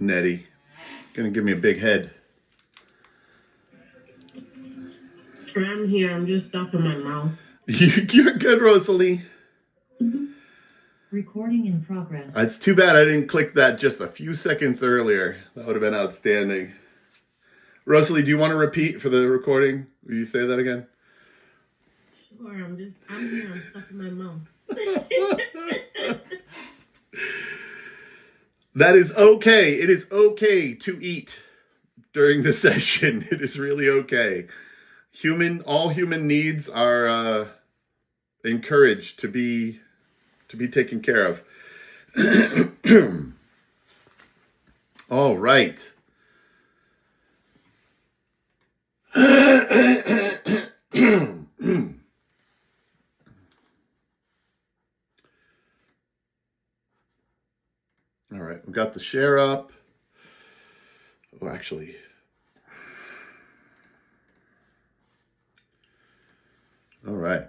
Nettie. Gonna give me a big head. I'm here. I'm just stuffing my mouth. You're good, Rosalie. Recording in progress. It's too bad I didn't click that just a few seconds earlier. That would have been outstanding. Rosalie, do you want to repeat for the recording? Will you say that again? Sure. I'm here. I'm stuffing my mouth. That is okay. It is okay to eat during the session. It is really okay. All human needs are encouraged to be taken care of. All right. All right, we got the share up. Oh, actually. All right.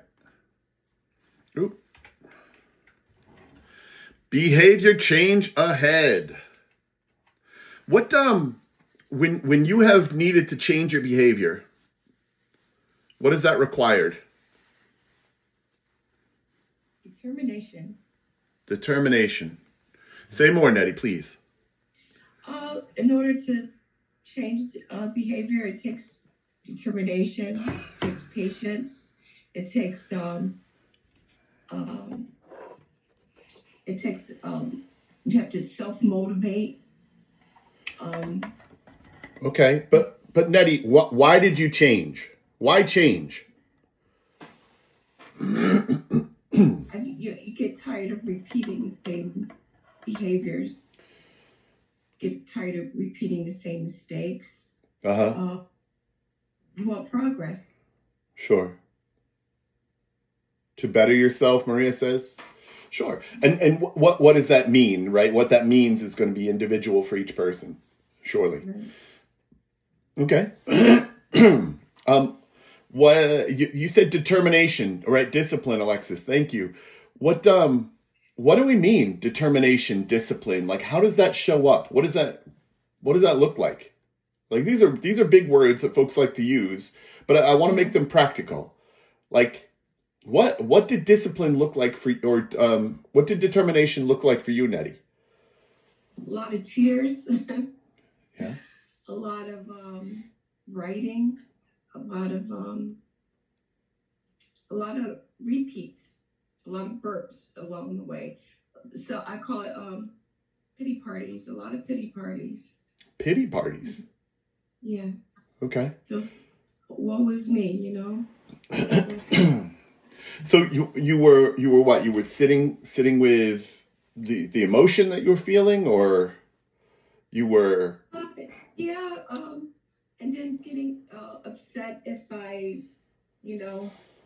Oop. Behavior change ahead. What when you have needed to change your behavior, what has that required? Determination. Say more, Nettie, please. In order to change behavior, it takes determination, it takes patience, it takes you have to self-motivate. Okay, but Nettie, why did you change? Why change? You get tired of repeating the same behaviors. Get tired of repeating the same mistakes. You want progress. Sure. To better yourself, Maria says. Sure. And what does that mean, right? What that means is going to be individual for each person, surely. Right. Okay. What you said determination, right? Discipline, Alexis. Thank you. What do we mean? Determination, discipline. Like, how does that show up? What does that look like? Like, these are big words that folks like to use, but I want to make them practical. Like, what did discipline look like for, or what did determination look like for you, Nettie? A lot of tears. Yeah. A lot of writing. A lot of repeats. A lot of burps along the way. So I call it pity parties. A lot of pity parties. Pity parties? Yeah. Okay. Just, woe is me, you know? So you were what? You were sitting with the emotion that you were feeling, or you were... Yeah, and then getting upset if I,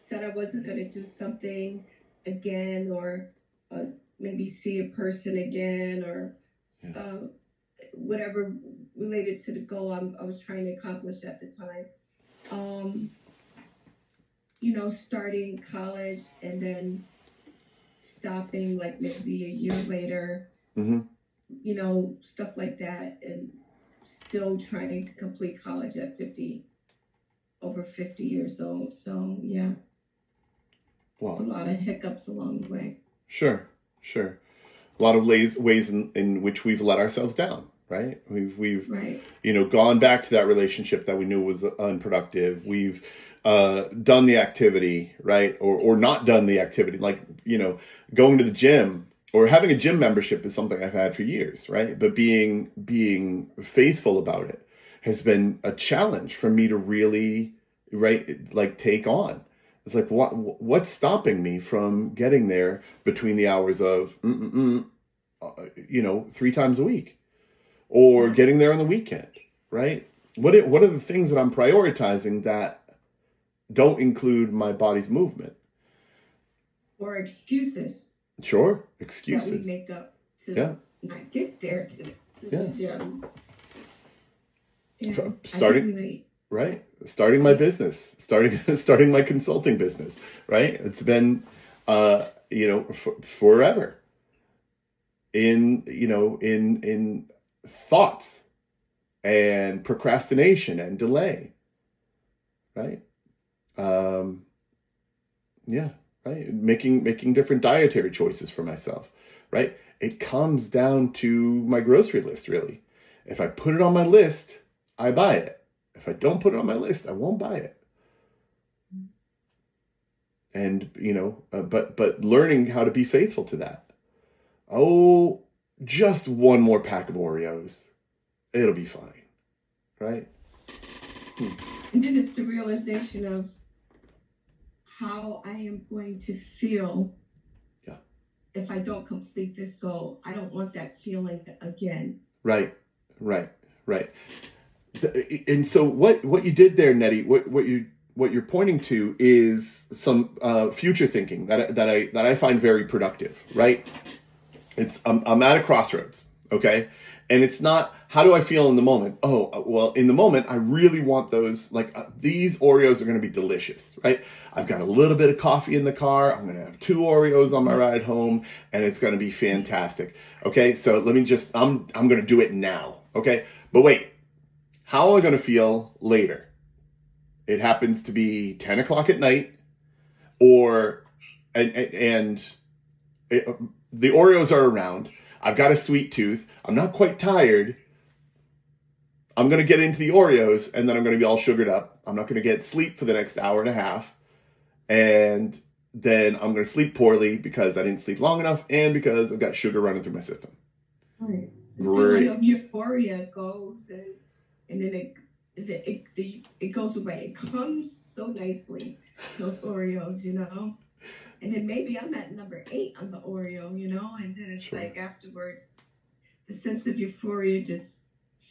said I wasn't going to do something again, or maybe see a person again, or whatever related to the goal I was trying to accomplish at the time. Starting college and then stopping like maybe a year later, stuff like that, and still trying to complete college at over 50 years old. So yeah, wow. It's a lot of hiccups along the way. Sure. A lot of ways in which we've let ourselves down, right? We've right. Gone back to that relationship that we knew was unproductive. We've done the activity, right? Or not done the activity, like, going to the gym or having a gym membership is something I've had for years, right? But being faithful about it has been a challenge for me to really, right, like take on. It's like, what's stopping me from getting there between the hours of, 3 times a week, or getting there on the weekend, right? What are the things that I'm prioritizing that don't include my body's movement? Or excuses. Sure, excuses. That we make up to not get there to the gym. Yeah, starting my business, starting my consulting business, right? It's been, forever. In thoughts and procrastination and delay, right? Yeah, right. Making different dietary choices for myself, right? It comes down to my grocery list, really. If I put it on my list, I buy it. If I don't put it on my list, I won't buy it. And but learning how to be faithful to that. Oh, just one more pack of Oreos, it'll be fine, right? And then it's the realization of how I am going to feel. Yeah. If I don't complete this goal, I don't want that feeling again. Right. And so what you did there, Nettie, what you're pointing to is some future thinking that I find very productive, right? I'm at a crossroads, okay? And it's not, how do I feel in the moment? Oh, well, in the moment, I really want those, these Oreos are going to be delicious, right? I've got a little bit of coffee in the car. I'm going to have 2 Oreos on my ride home, and it's going to be fantastic. Okay, so let me just, I'm going to do it now, okay? But wait, how am I going to feel later? It happens to be 10 o'clock at night, the Oreos are around. I've got a sweet tooth. I'm not quite tired. I'm going to get into the Oreos, and then I'm going to be all sugared up. I'm not going to get sleep for the next hour and a half. And then I'm going to sleep poorly because I didn't sleep long enough and because I've got sugar running through my system. Right. The Great. feeling of euphoria goes, and then it goes away. It comes so nicely, those Oreos, And then maybe I'm at number 8 on the Oreo, and then it's Sure. like afterwards, the sense of euphoria just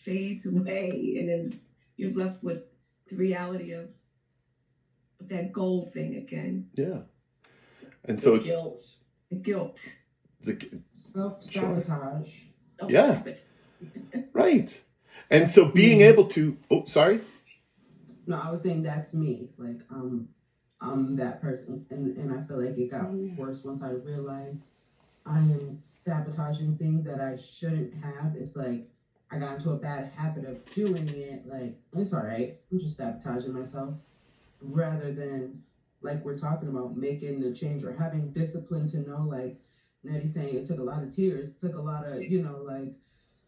fades away, and then you're left with the reality of that goal thing again. Yeah. And so The guilt. Self-sabotage. Yeah. Right. And so being able to, sorry? No, I was saying that's me. Like, I'm that person. And I feel like it got worse once I realized I am sabotaging things that I shouldn't have. It's like I got into a bad habit of doing it. Like, it's all right. I'm just sabotaging myself. Rather than, like we're talking about, making the change or having discipline to know, like Nettie's saying, it took a lot of tears. It took a lot of,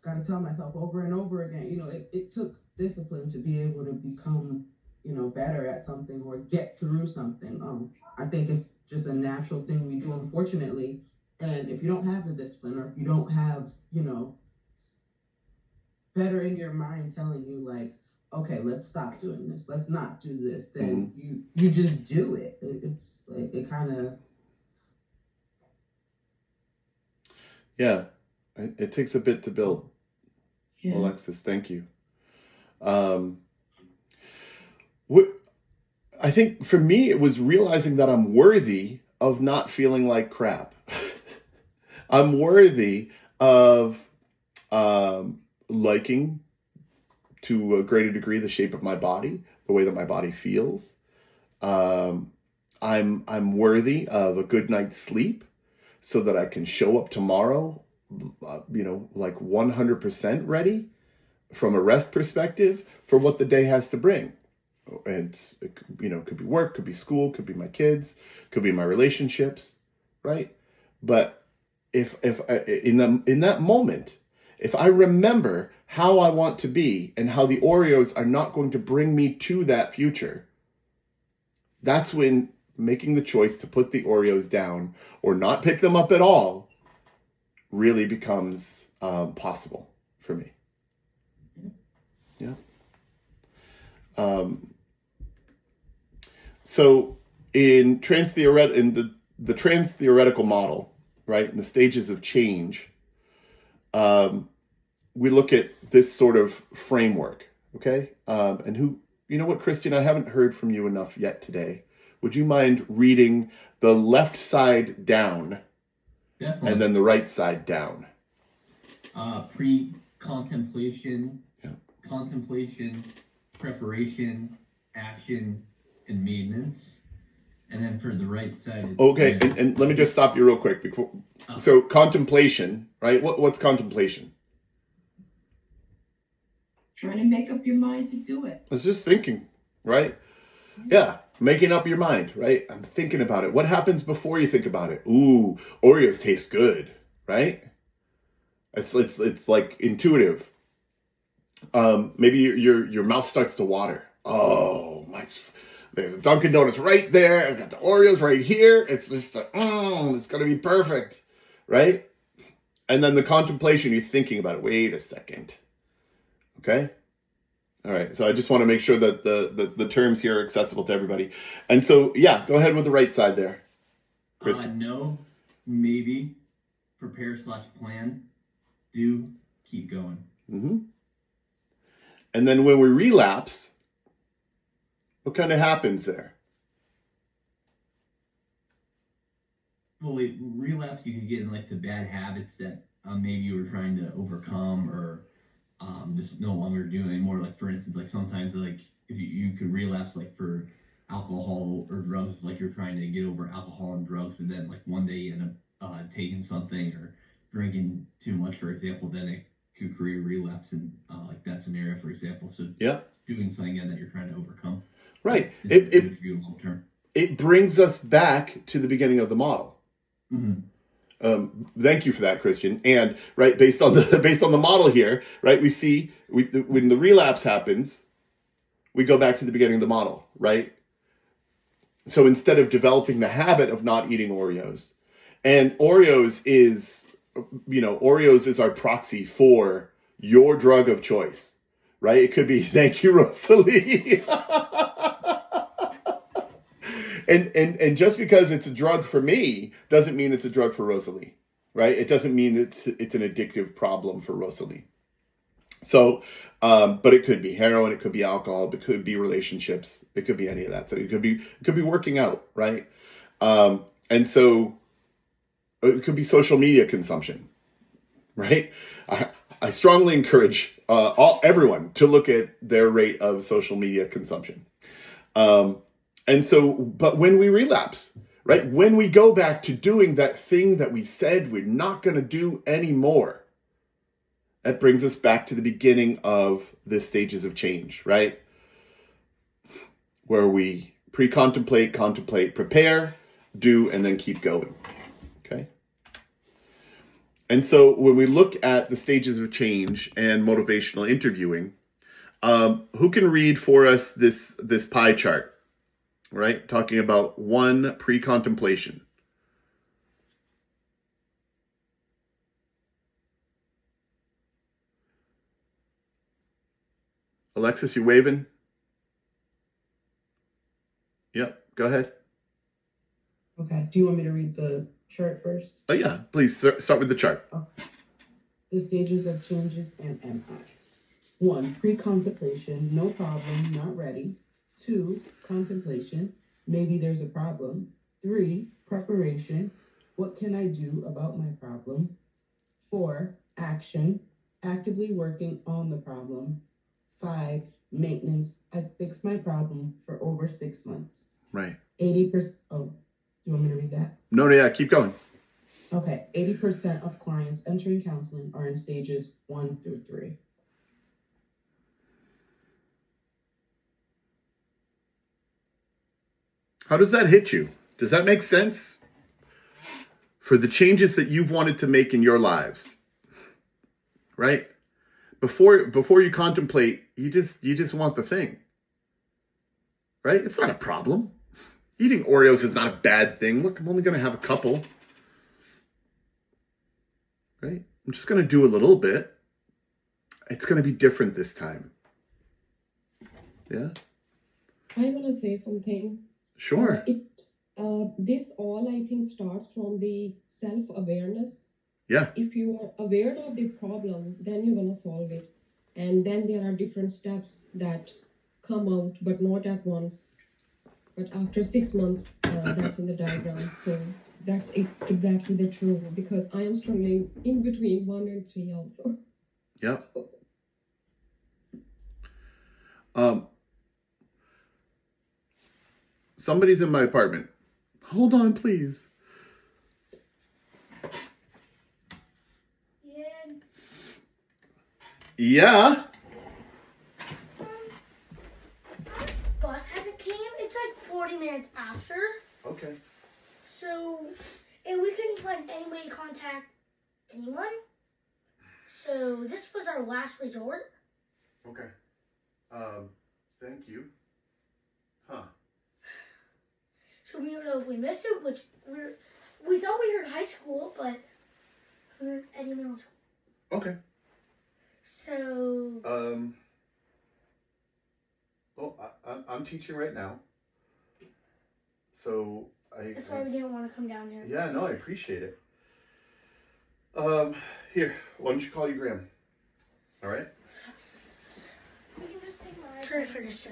got to tell myself over and over again. It took discipline to be able to become, better at something or get through something. I think it's just a natural thing we do, unfortunately. And if you don't have the discipline, or if you don't have, better in your mind telling you, like, okay, let's stop doing this, let's not do this, then you just do it. It's like, it kind of. Yeah. It takes a bit to build. Yeah. Alexis, thank you. I think for me, it was realizing that I'm worthy of not feeling like crap. I'm worthy of liking, to a greater degree, the shape of my body, the way that my body feels. I'm worthy of a good night's sleep so that I can show up tomorrow, like 100% ready from a rest perspective for what the day has to bring. And it could be work, could be school, could be my kids, could be my relationships, right? But if in that moment, if I remember how I want to be and how the Oreos are not going to bring me to that future, that's when making the choice to put the Oreos down or not pick them up at all really becomes possible for me. Yeah. So in the trans theoretical model, right, in the stages of change, we look at this sort of framework, okay? And Christian, I haven't heard from you enough yet today. Would you mind reading the left side down? Definitely. And then the right side down? Pre-contemplation, contemplation, preparation, action, and maintenance. And then for the right side, okay, and let me just stop you real quick. So contemplation, right? What's contemplation? trying to make up your mind to do it. It's just thinking, right? Yeah, making up your mind, right? I'm thinking about it. What happens before you think about it? Ooh, Oreos taste good, right? It's like intuitive. Maybe your mouth starts to water. Oh my! There's a Dunkin' Donuts right there. I've got the Oreos right here. It's just it's gonna be perfect, right? And then the contemplation, you're thinking about it. Wait a second. Okay. All right. So I just want to make sure that the terms here are accessible to everybody. And so, yeah, go ahead with the right side there. No, maybe, prepare/plan, do, keep going. Mm-hmm. And then when we relapse, what kind of happens there? Well, relapse, you can get in like the bad habits that maybe you were trying to overcome or just no longer do anymore. Like for instance, like sometimes like if you could relapse like for alcohol or drugs, like you're trying to get over alcohol and drugs, and then like one day you end up taking something or drinking too much, for example, then it could create a relapse in like that scenario, for example. So yeah, doing something that you're trying to overcome. Right. Long-term. It brings us back to the beginning of the model. Mm-hmm. Thank you for that, Christian. And right, based on the model here, right, we see when the relapse happens, we go back to the beginning of the model, right? So instead of developing the habit of not eating Oreos, and Oreos is our proxy for your drug of choice, right? It could be, thank you, Rosalie. And just because it's a drug for me doesn't mean it's a drug for Rosalie, right? It doesn't mean it's an addictive problem for Rosalie. So, but it could be heroin, it could be alcohol, it could be relationships, it could be any of that. So it could be working out, right? And so it could be social media consumption, right? I strongly encourage everyone to look at their rate of social media consumption. And so, but when we relapse, right? When we go back to doing that thing that we said we're not going to do anymore, that brings us back to the beginning of the stages of change, right? Where we pre-contemplate, contemplate, prepare, do, and then keep going, okay? And so when we look at the stages of change and motivational interviewing, who can read for us this pie chart? Right? Talking about 1, pre-contemplation. Alexis, you waving? Yep, go ahead. Okay. Do you want me to read the chart first? Oh yeah, please start with the chart. Okay. The stages of changes and MI. 1, pre-contemplation, no problem, not ready. 2, contemplation, maybe there's a problem. 3, preparation, what can I do about my problem? 4, action, actively working on the problem. 5, maintenance, I fixed my problem for over 6 months. Right. 80%, oh, do you want me to read that? No, yeah, keep going. Okay, 80% of clients entering counseling are in stages 1 through 3. How does that hit you? Does that make sense? For the changes that you've wanted to make in your lives, right? Before you contemplate, you just want the thing, right? It's not a problem. Eating Oreos is not a bad thing. Look, I'm only going to have a couple, right? I'm just going to do a little bit. It's going to be different this time. Yeah? I want to say something. Sure. This all, I think, starts from the self-awareness. Yeah. If you are aware of the problem, then you're going to solve it. And then there are different steps that come out, but not at once. But after 6 months, that's in the diagram. So that's exactly the truth, because I am struggling in between 1 and 3 also. Yeah. So. Somebody's in my apartment. Hold on, please. Yeah. 40 minutes after. Okay. So, and we couldn't find any way to contact anyone. So this was our last resort. Okay. Thank you. Huh. So we don't know if we missed it, which we thought we heard high school, but we heard Eddie Middle School. Okay. So. Well, I'm teaching right now. So That's why we didn't want to come down here. Yeah, no, I appreciate it. Here, why don't you call your Graham? All right. We can just take my. Sorry for disturbing.